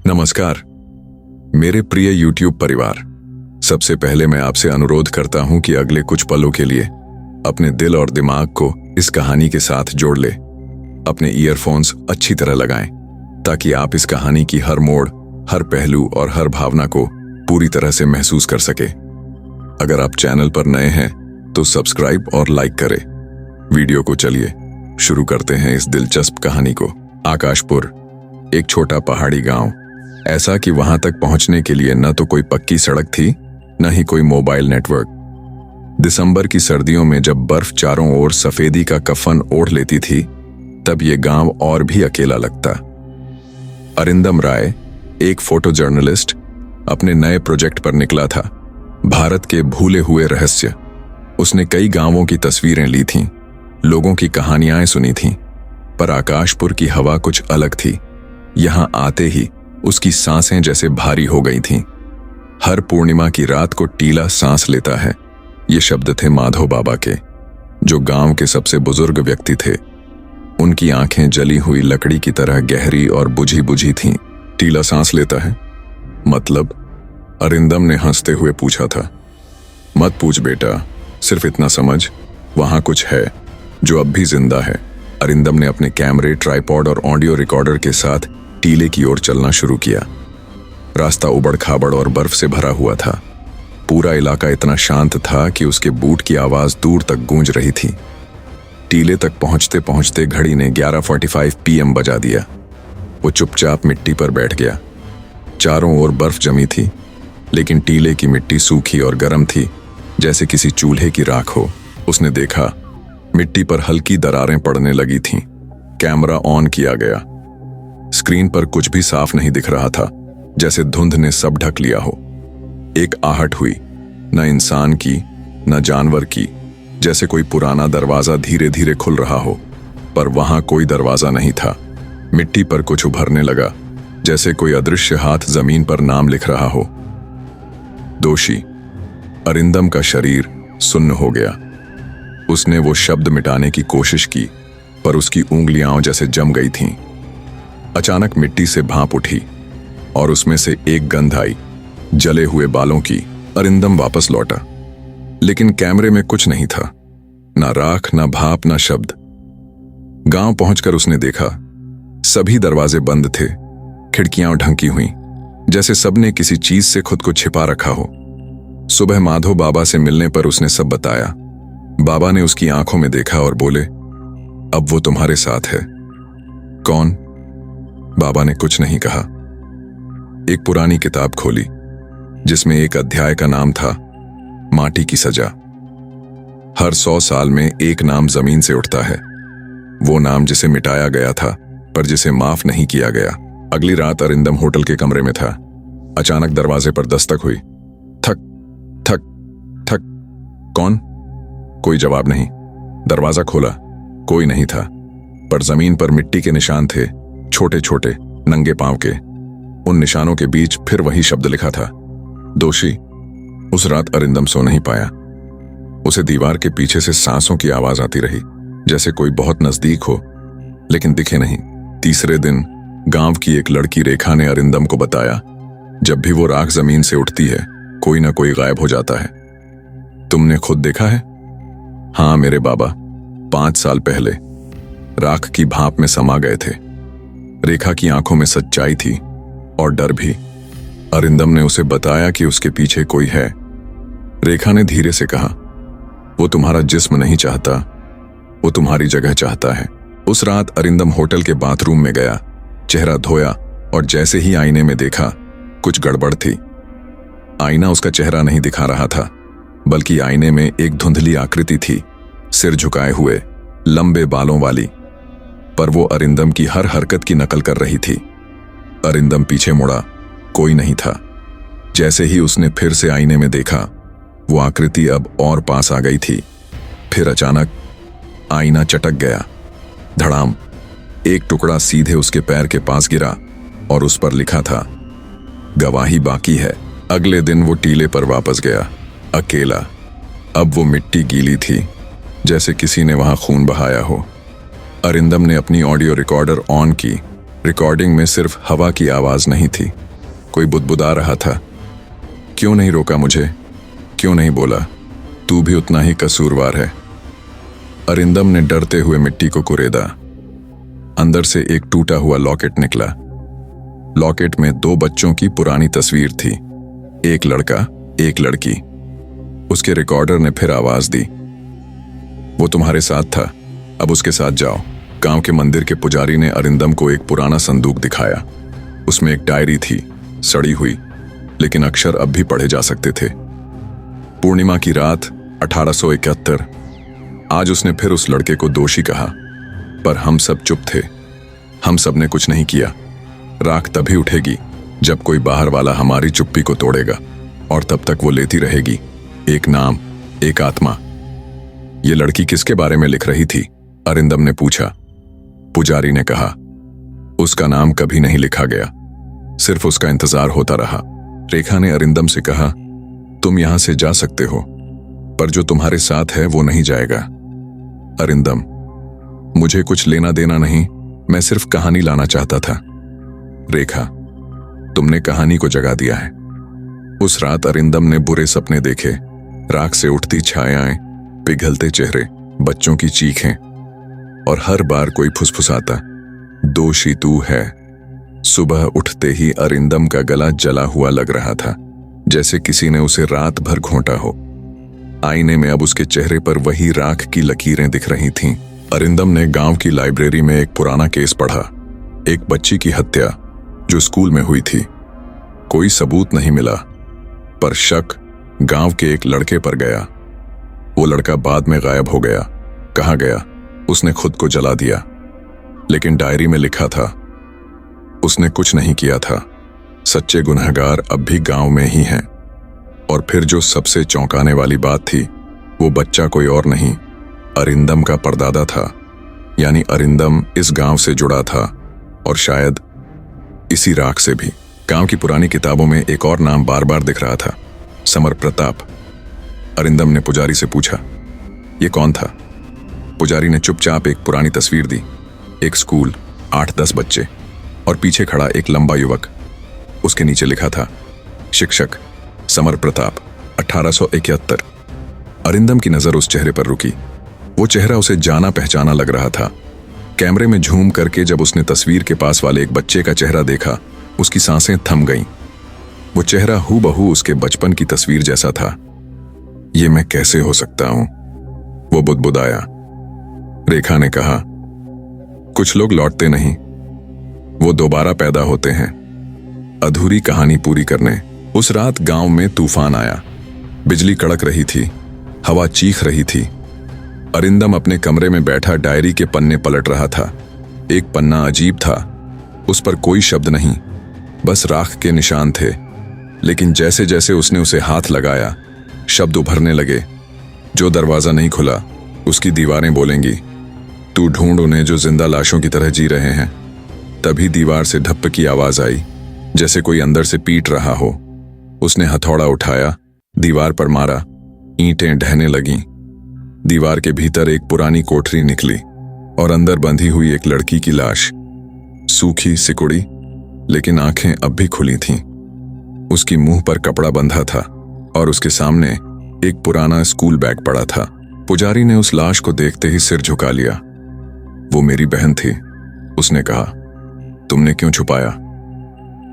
नमस्कार मेरे प्रिय YouTube परिवार। सबसे पहले मैं आपसे अनुरोध करता हूं कि अगले कुछ पलों के लिए अपने दिल और दिमाग को इस कहानी के साथ जोड़ ले। अपने ईयरफोन्स अच्छी तरह लगाएं ताकि आप इस कहानी की हर मोड़, हर पहलू और हर भावना को पूरी तरह से महसूस कर सके। अगर आप चैनल पर नए हैं तो सब्सक्राइब और लाइक करें। वीडियो को चलिए शुरू करते हैं इस दिलचस्प कहानी को। आकाशपुर, एक छोटा पहाड़ी गांव, ऐसा कि वहां तक पहुंचने के लिए न तो कोई पक्की सड़क थी न ही कोई मोबाइल नेटवर्क। दिसंबर की सर्दियों में जब बर्फ चारों ओर सफेदी का कफन ओढ़ लेती थी तब ये गांव और भी अकेला लगता। अरिंदम राय, एक फोटो जर्नलिस्ट, अपने नए प्रोजेक्ट पर निकला था, भारत के भूले हुए रहस्य। उसने कई गांवों की तस्वीरें ली थीं, लोगों की कहानियां सुनी थीं, पर आकाशपुर की हवा कुछ अलग थी। यहां आते ही उसकी सांसें जैसे भारी हो गई थीं। हर पूर्णिमा की रात को टीला सांस लेता है, ये शब्द थे माधो बाबा के, जो गांव के सबसे बुजुर्ग व्यक्ति थे। उनकी आंखें जली हुई लकड़ी की तरह गहरी और बुझी बुझी थीं। टीला सांस लेता है मतलब? अरिंदम ने हंसते हुए पूछा था। मत पूछ बेटा, सिर्फ इतना समझ, वहां कुछ है जो अब भी जिंदा है। अरिंदम ने अपने कैमरे, ट्राइपॉड और ऑडियो रिकॉर्डर के साथ टीले की ओर चलना शुरू किया। रास्ता उबड़ खाबड़ और बर्फ से भरा हुआ था। पूरा इलाका इतना शांत था कि उसके बूट की आवाज दूर तक गूंज रही थी। टीले तक पहुंचते पहुंचते घड़ी ने 11:45 PM बजा दिया। वो चुपचाप मिट्टी पर बैठ गया। चारों ओर बर्फ जमी थी, लेकिन टीले की मिट्टी सूखी और गर्म थी, जैसे किसी चूल्हे की राख हो। उसने देखा, मिट्टी पर हल्की दरारें पड़ने लगी थीं। कैमरा ऑन किया गया। स्क्रीन पर कुछ भी साफ नहीं दिख रहा था, जैसे धुंध ने सब ढक लिया हो। एक आहट हुई, न इंसान की न जानवर की, जैसे कोई पुराना दरवाजा धीरे धीरे खुल रहा हो, पर वहां कोई दरवाजा नहीं था। मिट्टी पर कुछ उभरने लगा, जैसे कोई अदृश्य हाथ जमीन पर नाम लिख रहा हो। दोषी। अरिंदम का शरीर सुन्न हो गया। उसने वो शब्द मिटाने की कोशिश की, पर उसकी उंगलियां जैसे जम गई थीं। अचानक मिट्टी से भाप उठी और उसमें से एक गंध आई, जले हुए बालों की। अरिंदम वापस लौटा, लेकिन कैमरे में कुछ नहीं था, ना राख, ना भाप, ना शब्द। गांव पहुंचकर उसने देखा, सभी दरवाजे बंद थे, खिड़कियां ढंकी हुई, जैसे सबने किसी चीज से खुद को छिपा रखा हो। सुबह माधो बाबा से मिलने पर उसने सब बताया। बाबा ने उसकी आंखों में देखा और बोले, अब वो तुम्हारे साथ है। कौन? बाबा ने कुछ नहीं कहा। एक पुरानी किताब खोली, जिसमें एक अध्याय का नाम था माटी की सजा। हर 100 साल में एक नाम जमीन से उठता है, वो नाम जिसे मिटाया गया था, पर जिसे माफ नहीं किया गया। अगली रात अरिंदम होटल के कमरे में था। अचानक दरवाजे पर दस्तक हुई। ठक ठक ठक। कौन? कोई जवाब नहीं। दरवाजा खोला, कोई नहीं था, पर जमीन पर मिट्टी के निशान थे, छोटे छोटे, नंगे पांव के। उन निशानों के बीच फिर वही शब्द लिखा था, दोषी। उस रात अरिंदम सो नहीं पाया। उसे दीवार के पीछे से सांसों की आवाज आती रही, जैसे कोई बहुत नजदीक हो, लेकिन दिखे नहीं। तीसरे दिन गांव की एक लड़की रेखा ने अरिंदम को बताया, जब भी वो राख जमीन से उठती है, कोई ना कोई गायब हो जाता है। तुमने खुद देखा है? हाँ मेरे बाबा, 5 साल पहले राख की भाप में समा गए थे। रेखा की आंखों में सच्चाई थी और डर भी। अरिंदम ने उसे बताया कि उसके पीछे कोई है। रेखा ने धीरे से कहा, वो तुम्हारा जिस्म नहीं चाहता, वो तुम्हारी जगह चाहता है। उस रात अरिंदम होटल के बाथरूम में गया, चेहरा धोया और जैसे ही आईने में देखा, कुछ गड़बड़ थी। आईना उसका चेहरा नहीं दिखा रहा था, बल्कि आईने में एक धुंधली आकृति थी, सिर झुकाए हुए, लंबे बालों वाली, पर वो अरिंदम की हर हरकत की नकल कर रही थी। अरिंदम पीछे मुड़ा, कोई नहीं था। जैसे ही उसने फिर से आईने में देखा, वो आकृति अब और पास आ गई थी। फिर अचानक आईना चटक गया। धड़ाम, एक टुकड़ा सीधे उसके पैर के पास गिरा और उस पर लिखा था, गवाही बाकी है। अगले दिन वो टीले पर वापस गया, अकेला। अब वो मिट्टी गीली थी, जैसे किसी ने वहां खून बहाया हो। अरिंदम ने अपनी ऑडियो रिकॉर्डर ऑन की, रिकॉर्डिंग में सिर्फ हवा की आवाज नहीं थी, कोई बुदबुदा रहा था। क्यों नहीं रोका मुझे? क्यों नहीं बोला तू भी उतना ही कसूरवार है? अरिंदम ने डरते हुए मिट्टी को कुरेदा। अंदर से एक टूटा हुआ लॉकेट निकला। लॉकेट में 2 बच्चों की पुरानी तस्वीर थी, एक लड़का एक लड़की। उसके रिकॉर्डर ने फिर आवाज दी, वो तुम्हारे साथ था, अब उसके साथ जाओ। गांव के मंदिर के पुजारी ने अरिंदम को एक पुराना संदूक दिखाया। उसमें एक डायरी थी, सड़ी हुई, लेकिन अक्षर अब भी पढ़े जा सकते थे। पूर्णिमा की रात 1871। आज उसने फिर उस लड़के को दोषी कहा, पर हम सब चुप थे। हम सब ने कुछ नहीं किया। राख तभी उठेगी जब कोई बाहर वाला हमारी चुप्पी को तोड़ेगा, और तब तक वो लेती रहेगी, एक नाम, एक आत्मा। ये लड़की किसके बारे में लिख रही थी? अरिंदम ने पूछा। पुजारी ने कहा, उसका नाम कभी नहीं लिखा गया, सिर्फ उसका इंतजार होता रहा। रेखा ने अरिंदम से कहा, तुम यहां से जा सकते हो, पर जो तुम्हारे साथ है वो नहीं जाएगा। अरिंदम, मुझे कुछ लेना देना नहीं, मैं सिर्फ कहानी लाना चाहता था। रेखा, तुमने कहानी को जगा दिया है। उस रात अरिंदम ने बुरे सपने देखे, राख से उठती छायाएं, पिघलते चेहरे, बच्चों की चीखें, और हर बार कोई फुसफुसाता, दोषी तू है। सुबह उठते ही अरिंदम का गला जला हुआ लग रहा था, जैसे किसी ने उसे रात भर घोंटा हो। आईने में अब उसके चेहरे पर वही राख की लकीरें दिख रही थीं। अरिंदम ने गांव की लाइब्रेरी में एक पुराना केस पढ़ा, एक बच्ची की हत्या जो स्कूल में हुई थी। कोई सबूत नहीं मिला, पर शक गांव के एक लड़के पर गया। वो लड़का बाद में गायब हो गया। कहाँ गया? उसने खुद को जला दिया, लेकिन डायरी में लिखा था उसने कुछ नहीं किया था। सच्चे गुनहगार अब भी गांव में ही हैं। और फिर जो सबसे चौंकाने वाली बात थी, वो बच्चा कोई और नहीं, अरिंदम का परदादा था। यानी अरिंदम इस गांव से जुड़ा था, और शायद इसी राख से भी। गांव की पुरानी किताबों में एक और नाम बार बार दिख रहा था, समर प्रताप। अरिंदम ने पुजारी से पूछा, ये कौन था? पुजारी ने चुपचाप एक पुरानी तस्वीर दी, एक स्कूल, 8-10 बच्चे, और पीछे खड़ा एक लंबा युवक। उसके नीचे लिखा था, शिक्षक समर प्रताप, 1871। अरिंदम की नजर उस चेहरे पर रुकी। वो चेहरा उसे जाना पहचाना लग रहा था। कैमरे में झूम करके जब उसने तस्वीर के पास वाले एक बच्चे का चेहरा देखा, उसकी सांसें थम गईं। वो चेहरा हूबहू उसके बचपन की तस्वीर जैसा था। ये मैं कैसे हो सकता हूं? वो बुदबुदाया। रेखा ने कहा, कुछ लोग लौटते नहीं, वो दोबारा पैदा होते हैं, अधूरी कहानी पूरी करने। उस रात गांव में तूफान आया। बिजली कड़क रही थी, हवा चीख रही थी। अरिंदम अपने कमरे में बैठा डायरी के पन्ने पलट रहा था। एक पन्ना अजीब था, उस पर कोई शब्द नहीं, बस राख के निशान थे। लेकिन जैसे जैसे उसने उसे हाथ लगाया, शब्द उभरने लगे। जो दरवाजा नहीं खुला, उसकी दीवारें बोलेंगी, तू ढूंढ उन्हें जो जिंदा लाशों की तरह जी रहे हैं। तभी दीवार से ढप्प की आवाज आई, जैसे कोई अंदर से पीट रहा हो। उसने हथौड़ा उठाया, दीवार पर मारा, ईंटें ढहने लगीं। दीवार के भीतर एक पुरानी कोठरी निकली, और अंदर बंधी हुई एक लड़की की लाश, सूखी सिकुड़ी, लेकिन आंखें अब भी खुली थीं। उसकी मुंह पर कपड़ा बंधा था, और उसके सामने एक पुराना स्कूल बैग पड़ा था। पुजारी ने उस लाश को देखते ही सिर झुका लिया। वो मेरी बहन थी, उसने कहा। तुमने क्यों छुपाया?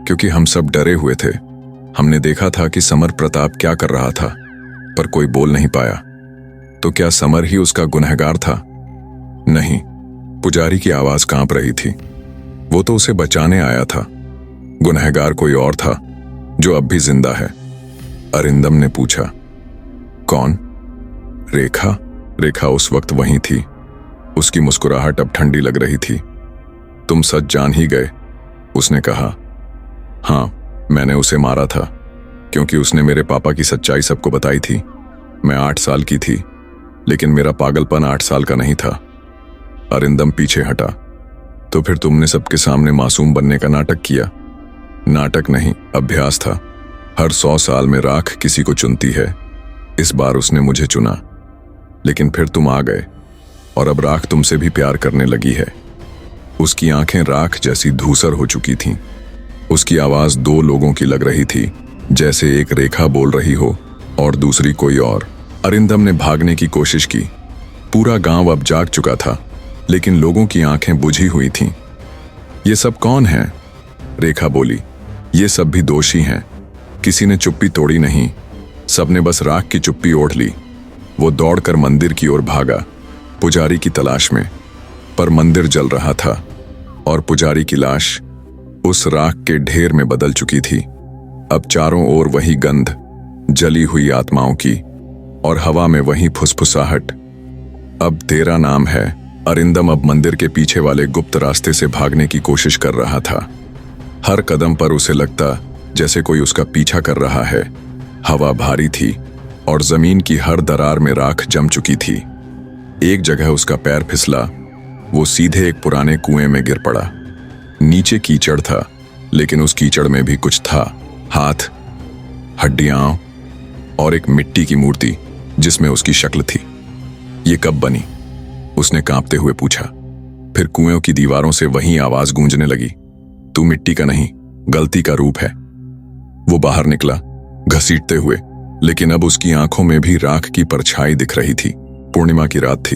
क्योंकि हम सब डरे हुए थे। हमने देखा था कि समर प्रताप क्या कर रहा था, पर कोई बोल नहीं पाया। तो क्या समर ही उसका गुनहगार था? नहीं, पुजारी की आवाज कांप रही थी। वो तो उसे बचाने आया था। गुनहगार कोई और था, जो अब भी जिंदा है। अरिंदम ने पूछा, कौन? रेखा? रेखा उस वक्त वहीं थी। उसकी मुस्कुराहट अब ठंडी लग रही थी। तुम सच जान ही गए, उसने कहा। हाँ, मैंने उसे मारा था, क्योंकि उसने मेरे पापा की सच्चाई सबको बताई थी। मैं 8 साल की थी, लेकिन मेरा पागलपन 8 साल का नहीं था। अरिंदम पीछे हटा। तो फिर तुमने सबके सामने मासूम बनने का नाटक किया? नाटक नहीं, अभ्यास था। हर 100 साल में राख किसी को चुनती है। इस बार उसने मुझे चुना, लेकिन फिर तुम आ गए, और अब राख तुमसे भी प्यार करने लगी है। उसकी आंखें राख जैसी धूसर हो चुकी थीं। उसकी आवाज दो लोगों की लग रही थी, जैसे एक रेखा बोल रही हो और दूसरी कोई और। अरिंदम ने भागने की कोशिश की। पूरा गांव अब जाग चुका था, लेकिन लोगों की आंखें बुझी हुई थीं। ये सब कौन हैं? रेखा बोली। ये सब भी दोषी हैं। किसी ने चुप्पी तोड़ी नहीं, सबने बस राख की चुप्पी ओढ़ ली। वो दौड़कर मंदिर की ओर भागा, पुजारी की तलाश में। पर मंदिर जल रहा था और पुजारी की लाश उस राख के ढेर में बदल चुकी थी। अब चारों ओर वही गंध, जली हुई आत्माओं की, और हवा में वही फुसफुसाहट। अब तेरा नाम है। अरिंदम अब मंदिर के पीछे वाले गुप्त रास्ते से भागने की कोशिश कर रहा था। हर कदम पर उसे लगता जैसे कोई उसका पीछा कर रहा है। हवा भारी थी और जमीन की हर दरार में राख जम चुकी थी। एक जगह उसका पैर फिसला, वो सीधे एक पुराने कुएं में गिर पड़ा। नीचे कीचड़ था, लेकिन उस कीचड़ में भी कुछ था। हाथ, हड्डियां और एक मिट्टी की मूर्ति जिसमें उसकी शक्ल थी। ये कब बनी? उसने कांपते हुए पूछा। फिर कुएं की दीवारों से वही आवाज गूंजने लगी, तू मिट्टी का नहीं, गलती का रूप है। वो बाहर निकला, घसीटते हुए, लेकिन अब उसकी आंखों में भी राख की परछाई दिख रही थी। पूर्णिमा की रात थी।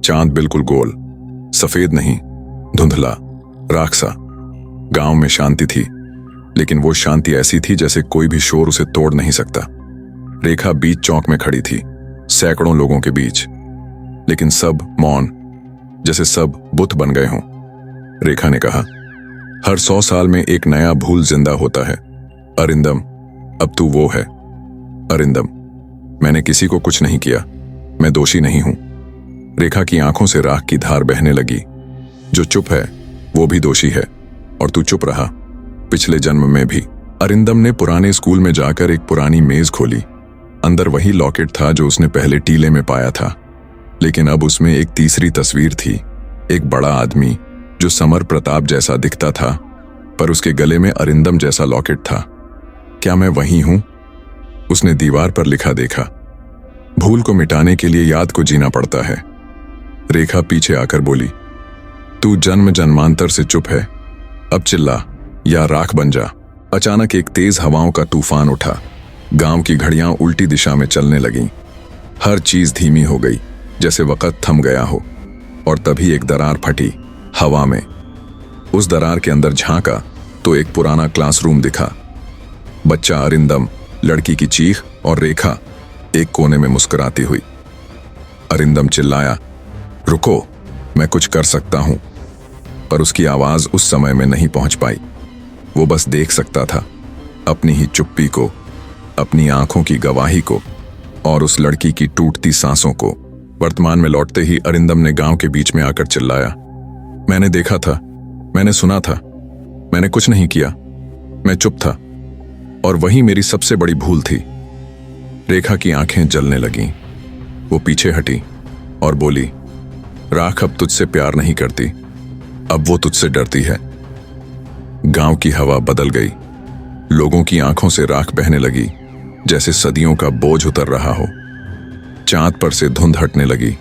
चांद बिल्कुल गोल, सफेद नहीं, धुंधला, राख सा। गांव में शांति थी, लेकिन वो शांति ऐसी थी जैसे कोई भी शोर उसे तोड़ नहीं सकता। रेखा बीच चौक में खड़ी थी, सैकड़ों लोगों के बीच, लेकिन सब मौन, जैसे सब बुत बन गए हों। रेखा ने कहा, हर 100 साल में एक नया भूल जिंदा होता है। अरिंदम, अब तू वो है। अरिंदम, मैंने किसी को कुछ नहीं किया, मैं दोषी नहीं हूं। रेखा की आंखों से राख की धार बहने लगी। जो चुप है वो भी दोषी है, और तू चुप रहा, पिछले जन्म में भी। अरिंदम ने पुराने स्कूल में जाकर एक पुरानी मेज खोली। अंदर वही लॉकेट था जो उसने पहले टीले में पाया था, लेकिन अब उसमें एक तीसरी तस्वीर थी। एक बड़ा आदमी जो समर प्रताप जैसा दिखता था, पर उसके गले में अरिंदम जैसा लॉकेट था। क्या मैं वही हूं? उसने दीवार पर लिखा देखा। भूल को मिटाने के लिए याद को जीना पड़ता है। रेखा पीछे आकर बोली, तू जन्म जन्मांतर से चुप है, अब चिल्ला या राख बन जा। अचानक एक तेज हवाओं का तूफान उठा। गांव की घड़ियां उल्टी दिशा में चलने लगीं। हर चीज धीमी हो गई, जैसे वक्त थम गया हो। और तभी एक दरार फटी हवा में। उस दरार के अंदर झांका तो एक पुराना क्लासरूम दिखा। बच्चा अरिंदम, लड़की की चीख और रेखा एक कोने में मुस्कुराती हुई। अरिंदम चिल्लाया, रुको, मैं कुछ कर सकता हूं। पर उसकी आवाज उस समय में नहीं पहुंच पाई। वो बस देख सकता था, अपनी ही चुप्पी को, अपनी आंखों की गवाही को, और उस लड़की की टूटती सांसों को। वर्तमान में लौटते ही अरिंदम ने गांव के बीच में आकर चिल्लाया, मैंने देखा था, मैंने सुना था, मैंने कुछ नहीं किया, मैं चुप था, और वही मेरी सबसे बड़ी भूल थी। रेखा की आंखें जलने लगीं। वो पीछे हटी और बोली, राख अब तुझसे प्यार नहीं करती, अब वो तुझसे डरती है। गांव की हवा बदल गई। लोगों की आंखों से राख बहने लगी, जैसे सदियों का बोझ उतर रहा हो। चांद पर से धुंध हटने लगी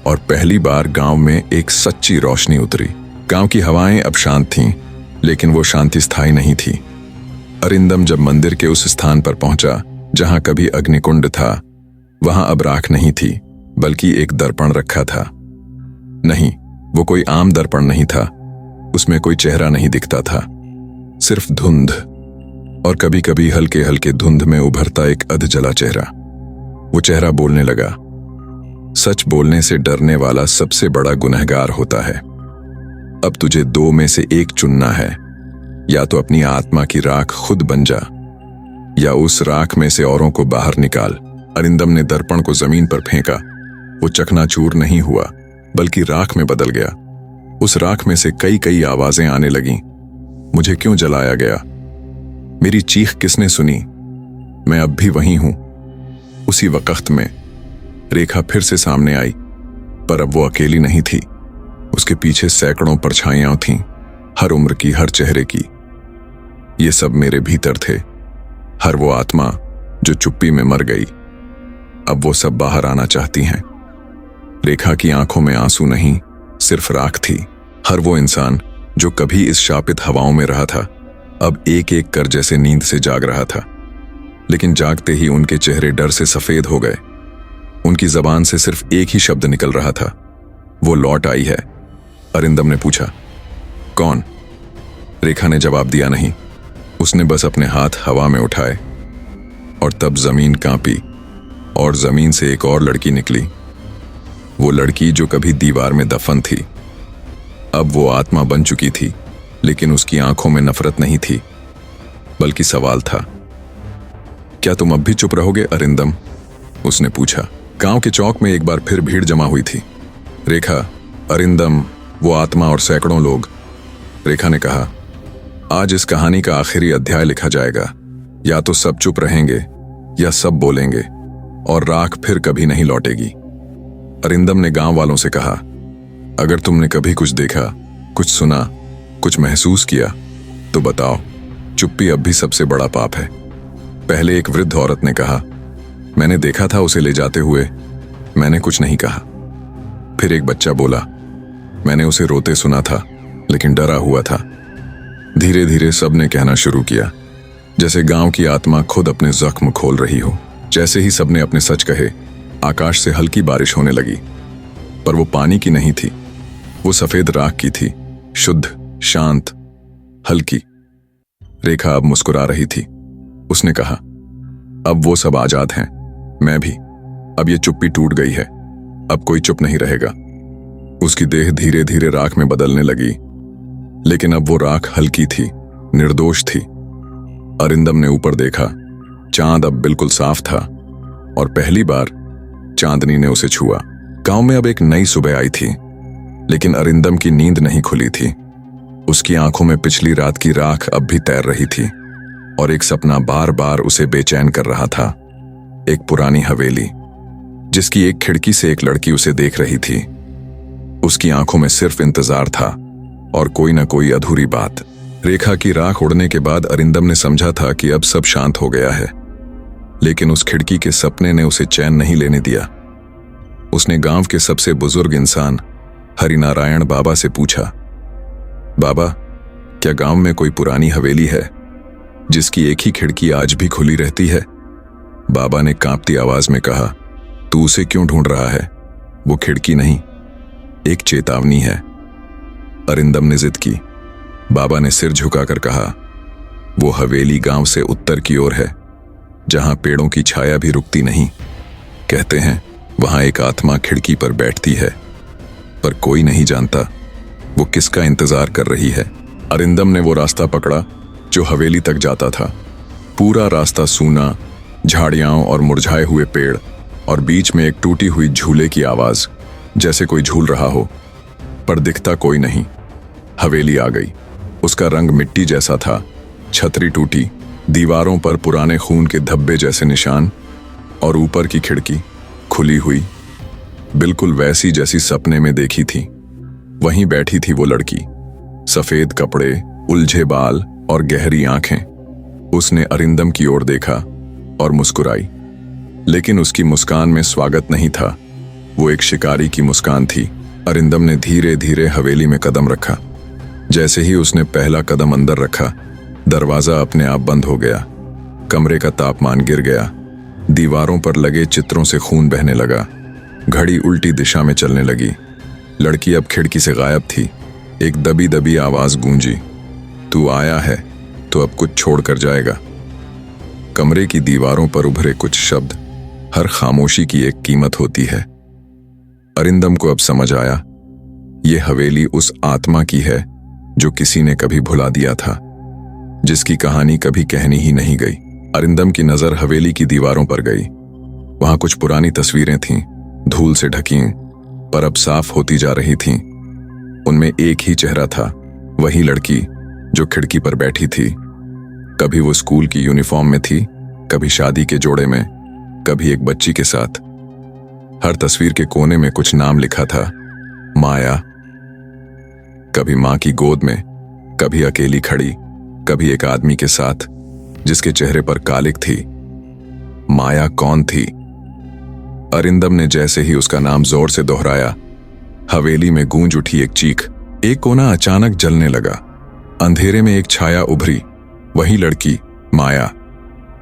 और पहली बार गांव में एक सच्ची रोशनी उतरी। गांव की हवाएं अब शांत थीं, लेकिन वो शांति स्थायी नहीं थी। अरिंदम जब मंदिर के उस स्थान पर पहुंचा जहां कभी अग्निकुंड था, वहां अब राख नहीं थी, बल्कि एक दर्पण रखा था। नहीं, वो कोई आम दर्पण नहीं था। उसमें कोई चेहरा नहीं दिखता था, सिर्फ धुंध, और कभी कभी हल्के हल्के धुंध में उभरता एक अधजला चेहरा। वो चेहरा बोलने लगा, सच बोलने से डरने वाला सबसे बड़ा गुनहगार होता है। अब तुझे दो में से एक चुनना है, या तो अपनी आत्मा की राख खुद बन जा, या उस राख में से औरों को बाहर निकाल। अरिंदम ने दर्पण को जमीन पर फेंका। वो चकनाचूर नहीं हुआ, बल्कि राख में बदल गया। उस राख में से कई कई आवाजें आने लगीं। मुझे क्यों जलाया गया? मेरी चीख किसने सुनी? मैं अब भी वही हूं। उसी वक्त में रेखा फिर से सामने आई, पर अब वो अकेली नहीं थी। उसके पीछे सैकड़ों परछाइयां थीं, हर उम्र की, हर चेहरे की। ये सब मेरे भीतर थे, हर वो आत्मा जो चुप्पी में मर गई, अब वो सब बाहर आना चाहती हैं। रेखा की आंखों में आंसू नहीं, सिर्फ राख थी। हर वो इंसान जो कभी इस शापित हवाओं में रहा था, अब एक एक कर जैसे नींद से जाग रहा था। लेकिन जागते ही उनके चेहरे डर से सफेद हो गए। उनकी जबान से सिर्फ एक ही शब्द निकल रहा था, वो लौट आई है। अरिंदम ने पूछा, कौन? रेखा ने जवाब दिया नहीं। उसने बस अपने हाथ हवा में उठाए और तब जमीन कांपी और जमीन से एक और लड़की निकली। वो लड़की जो कभी दीवार में दफन थी, अब वो आत्मा बन चुकी थी, लेकिन उसकी आंखों में नफरत नहीं थी, बल्कि सवाल था। क्या तुम अब भी चुप रहोगे अरिंदम? उसने पूछा। गांव के चौक में एक बार फिर भीड़ जमा हुई थी। रेखा, अरिंदम, वो आत्मा और सैकड़ों लोग। रेखा ने कहा, आज इस कहानी का आखिरी अध्याय लिखा जाएगा। या तो सब चुप रहेंगे या सब बोलेंगे, और राख फिर कभी नहीं लौटेगी। अरिंदम ने गांव वालों से कहा, अगर तुमने कभी कुछ देखा, कुछ सुना, कुछ महसूस किया तो बताओ। चुप्पी अब भी सबसे बड़ा पाप है। पहले एक वृद्ध औरत ने कहा, मैंने देखा था उसे ले जाते हुए, मैंने कुछ नहीं कहा। फिर एक बच्चा बोला, मैंने उसे रोते सुना था, लेकिन डरा हुआ था। धीरे धीरे सबने कहना शुरू किया, जैसे गांव की आत्मा खुद अपने जख्म खोल रही हो। जैसे ही सबने अपने सच कहे, आकाश से हल्की बारिश होने लगी। पर वो पानी की नहीं थी, वो सफेद राख की थी, शुद्ध, शांत, हल्की। रेखा अब मुस्कुरा रही थी। उसने कहा, अब वो सब आजाद हैं, मैं भी। अब ये चुप्पी टूट गई है, अब कोई चुप नहीं रहेगा। उसकी देह धीरे धीरे राख में बदलने लगी, लेकिन अब वो राख हल्की थी, निर्दोष थी। अरिंदम ने ऊपर देखा, चांद अब बिल्कुल साफ था, और पहली बार चांदनी ने उसे छुआ। गांव में अब एक नई सुबह आई थी, लेकिन अरिंदम की नींद नहीं खुली थी। उसकी आंखों में पिछली रात की राख अब भी तैर रही थी, और एक सपना बार बार उसे बेचैन कर रहा था। एक पुरानी हवेली, जिसकी एक खिड़की से एक लड़की उसे देख रही थी। उसकी आंखों में सिर्फ इंतजार था और कोई ना कोई अधूरी बात। रेखा की राख उड़ने के बाद अरिंदम ने समझा था कि अब सब शांत हो गया है, लेकिन उस खिड़की के सपने ने उसे चैन नहीं लेने दिया। उसने गांव के सबसे बुजुर्ग इंसान हरिनारायण बाबा से पूछा, बाबा, क्या गांव में कोई पुरानी हवेली है जिसकी एक ही खिड़की आज भी खुली रहती है? बाबा ने कांपती आवाज में कहा, तू उसे क्यों ढूंढ रहा है? वो खिड़की नहीं, एक चेतावनी है। अरिंदम ने जिद की। बाबा ने सिर झुकाकर कहा, वो हवेली गांव से उत्तर की ओर है, जहां पेड़ों की छाया भी रुकती नहीं। कहते हैं वहां एक आत्मा खिड़की पर बैठती है, पर कोई नहीं जानता वो किसका इंतजार कर रही है। अरिंदम ने वो रास्ता पकड़ा जो हवेली तक जाता था। पूरा रास्ता सूना, झाड़ियां और मुरझाए हुए पेड़, और बीच में एक टूटी हुई झूले की आवाज, जैसे कोई झूल रहा हो, पर दिखता कोई नहीं। हवेली आ गई। उसका रंग मिट्टी जैसा था, छतरी टूटी, दीवारों पर पुराने खून के धब्बे जैसे निशान, और ऊपर की खिड़की खुली हुई, बिल्कुल वैसी जैसी सपने में देखी थी। वहीं बैठी थी वो लड़की, सफेद कपड़े, उलझे बाल और गहरी आंखें। उसने अरिंदम की ओर देखा और मुस्कुराई, लेकिन उसकी मुस्कान में स्वागत नहीं था, वो एक शिकारी की मुस्कान थी। अरिंदम ने धीरे धीरे हवेली में कदम रखा। जैसे ही उसने पहला कदम अंदर रखा, दरवाजा अपने आप बंद हो गया। कमरे का तापमान गिर गया, दीवारों पर लगे चित्रों से खून बहने लगा, घड़ी उल्टी दिशा में चलने लगी। लड़की अब खिड़की से गायब थी। एक दबी दबी आवाज गूंजी, तू आया है तो अब कुछ छोड़ कर जाएगा। कमरे की दीवारों पर उभरे कुछ शब्द, हर खामोशी की एक कीमत होती है। अरिंदम को अब समझ आया, ये हवेली उस आत्मा की है जो किसी ने कभी भुला दिया था, जिसकी कहानी कभी कहनी ही नहीं गई। अरिंदम की नजर हवेली की दीवारों पर गई। वहां कुछ पुरानी तस्वीरें थीं, धूल से ढकी, पर अब साफ होती जा रही थीं। उनमें एक ही चेहरा था, वही लड़की जो खिड़की पर बैठी थी। कभी वो स्कूल की यूनिफॉर्म में थी, कभी शादी के जोड़े में, कभी एक बच्ची के साथ। हर तस्वीर के कोने में कुछ नाम लिखा था, माया। कभी मां की गोद में, कभी अकेली खड़ी, कभी एक आदमी के साथ जिसके चेहरे पर कालिक थी। माया कौन थी? अरिंदम ने जैसे ही उसका नाम जोर से दोहराया, हवेली में गूंज उठी एक चीख, एक कोना अचानक जलने लगा। अंधेरे में एक छाया उभरी, वही लड़की माया।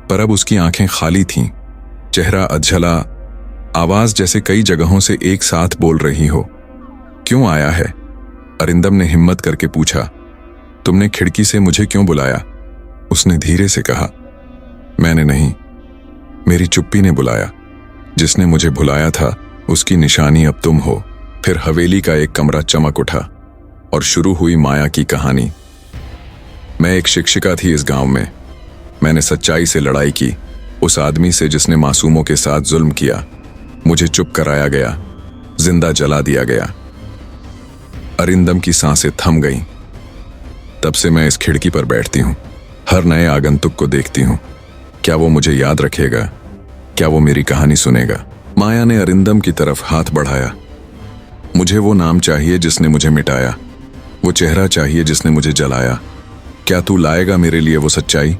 पर अब उसकी आंखें खाली थीं, चेहरा अधजला, आवाज जैसे कई जगहों से एक साथ बोल रही हो। क्यों आया है? अरिंदम ने हिम्मत करके पूछा। तुमने खिड़की से मुझे क्यों बुलाया? उसने धीरे से कहा। मैंने नहीं, मेरी चुप्पी ने बुलाया। जिसने मुझे बुलाया था उसकी निशानी अब तुम हो। फिर हवेली का एक कमरा चमक उठा और शुरू हुई माया की कहानी। मैं एक शिक्षिका थी इस गांव में। मैंने सच्चाई से लड़ाई की, उस आदमी से जिसने मासूमों के साथ जुल्म किया। मुझे चुप कराया गया, जिंदा जला दिया गया। अरिंदम की सांसें थम गईं। तब से मैं इस खिड़की पर बैठती हूँ, हर नए आगंतुक को देखती हूँ। क्या वो मुझे याद रखेगा? क्या वो मेरी कहानी सुनेगा? माया ने अरिंदम की तरफ हाथ बढ़ाया। मुझे वो नाम चाहिए जिसने मुझे मिटाया, वो चेहरा चाहिए जिसने मुझे जलाया। क्या तू लाएगा मेरे लिए वो सच्चाई?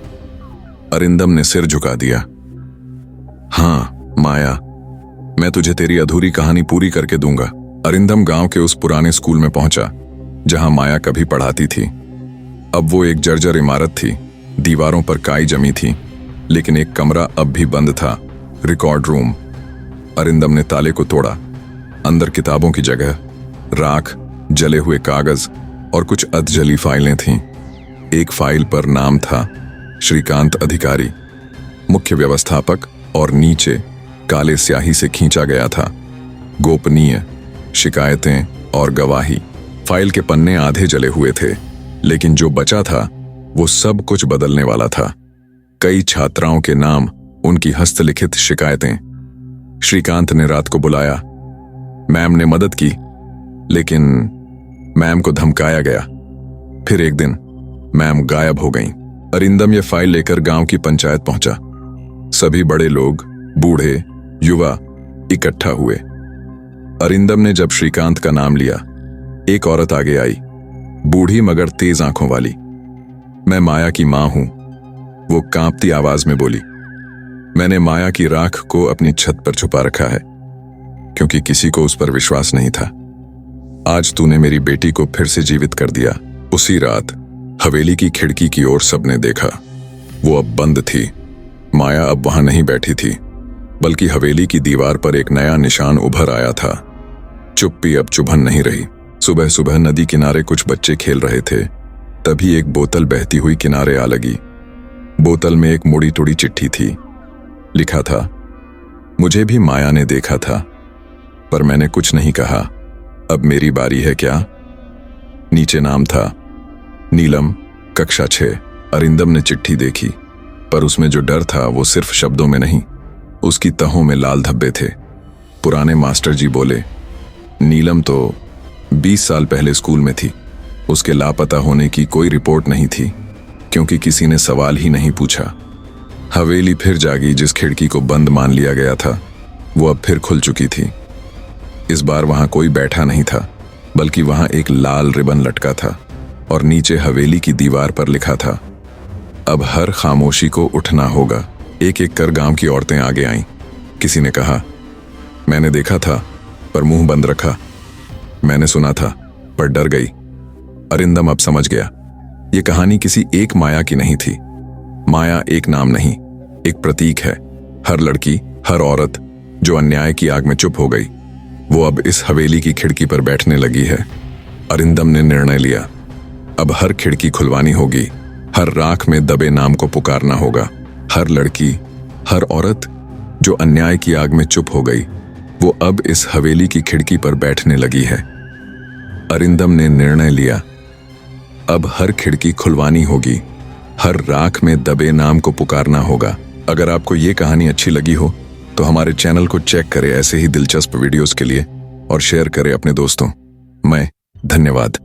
अरिंदम ने सिर झुका दिया। हाँ माया, मैं तुझे तेरी अधूरी कहानी पूरी करके दूंगा। अरिंदम गांव के उस पुराने स्कूल में पहुंचा जहां माया कभी पढ़ाती थी। अब वो एक जर्जर इमारत थी, दीवारों पर काई जमी थी, लेकिन एक कमरा अब भी बंद था, रिकॉर्ड रूम। अरिंदम ने ताले को तोड़ा। अंदर किताबों की जगह राख, जले हुए कागज और कुछ अधजली फाइलें थीं। एक फाइल पर नाम था श्रीकांत अधिकारी, मुख्य व्यवस्थापक, और नीचे काले स्याही से खींचा गया था गोपनीय, शिकायतें और गवाही। फाइल के पन्ने आधे जले हुए थे, लेकिन जो बचा था वो सब कुछ बदलने वाला था। कई छात्राओं के नाम, उनकी हस्तलिखित शिकायतें। श्रीकांत ने रात को बुलाया। मैम ने मदद की, लेकिन मैम को धमकाया गया। फिर एक दिन मैम गायब हो गईं। अरिंदम ये फाइल लेकर गांव की पंचायत पहुंचा। सभी बड़े लोग, बूढ़े, युवा इकट्ठा हुए। अरिंदम ने जब श्रीकांत का नाम लिया, एक औरत आगे आई, बूढ़ी मगर तेज आंखों वाली। मैं माया की मां हूं, वो कांपती आवाज में बोली। मैंने माया की राख को अपनी छत पर छुपा रखा है, क्योंकि किसी को उस पर विश्वास नहीं था। आज तूने मेरी बेटी को फिर से जीवित कर दिया। उसी रात हवेली की खिड़की की ओर सबने देखा। वो अब बंद थी। माया अब वहां नहीं बैठी थी, बल्कि हवेली की दीवार पर एक नया निशान उभर आया था। चुप्पी अब चुभन नहीं रही। सुबह सुबह नदी किनारे कुछ बच्चे खेल रहे थे, तभी एक बोतल बहती हुई किनारे आ लगी। बोतल में एक मुड़ी टुड़ी चिट्ठी थी। लिखा था, मुझे भी माया ने देखा था, पर मैंने कुछ नहीं कहा। अब मेरी बारी है क्या? नीचे नाम था, नीलम, कक्षा 6। अरिंदम ने चिट्ठी देखी, पर उसमें जो डर था वो सिर्फ शब्दों में नहीं, उसकी तहों में लाल धब्बे थे। पुराने मास्टर जी बोले, नीलम तो 20 साल पहले स्कूल में थी। उसके लापता होने की कोई रिपोर्ट नहीं थी, क्योंकि किसी ने सवाल ही नहीं पूछा। हवेली फिर जागी। जिस खिड़की को बंद मान लिया गया था, वो अब फिर खुल चुकी थी। इस बार वहां कोई बैठा नहीं था, बल्कि वहां एक लाल रिबन लटका था और नीचे हवेली की दीवार पर लिखा था, अब हर खामोशी को उठना होगा। एक एक कर गांव की औरतें आगे आईं। किसी ने कहा, मैंने देखा था पर मुंह बंद रखा। मैंने सुना था पर डर गई। अरिंदम अब समझ गया, ये कहानी किसी एक माया की नहीं थी। माया एक नाम नहीं, एक प्रतीक है। हर लड़की, हर औरत जो अन्याय की आग में चुप हो गई, वो अब इस हवेली की खिड़की पर बैठने लगी है। अरिंदम ने निर्णय लिया, अब हर खिड़की खुलवानी होगी, हर राख में दबे नाम को पुकारना होगा। हर लड़की, हर औरत जो अन्याय की आग में चुप हो गई, वो अब इस हवेली की खिड़की पर बैठने लगी है। अरिंदम ने निर्णय लिया, अब हर खिड़की खुलवानी होगी, हर राख में दबे नाम को पुकारना होगा। अगर आपको ये कहानी अच्छी लगी हो तो हमारे चैनल को चेक करें ऐसे ही दिलचस्प वीडियोस के लिए, और शेयर करें अपने दोस्तों। धन्यवाद।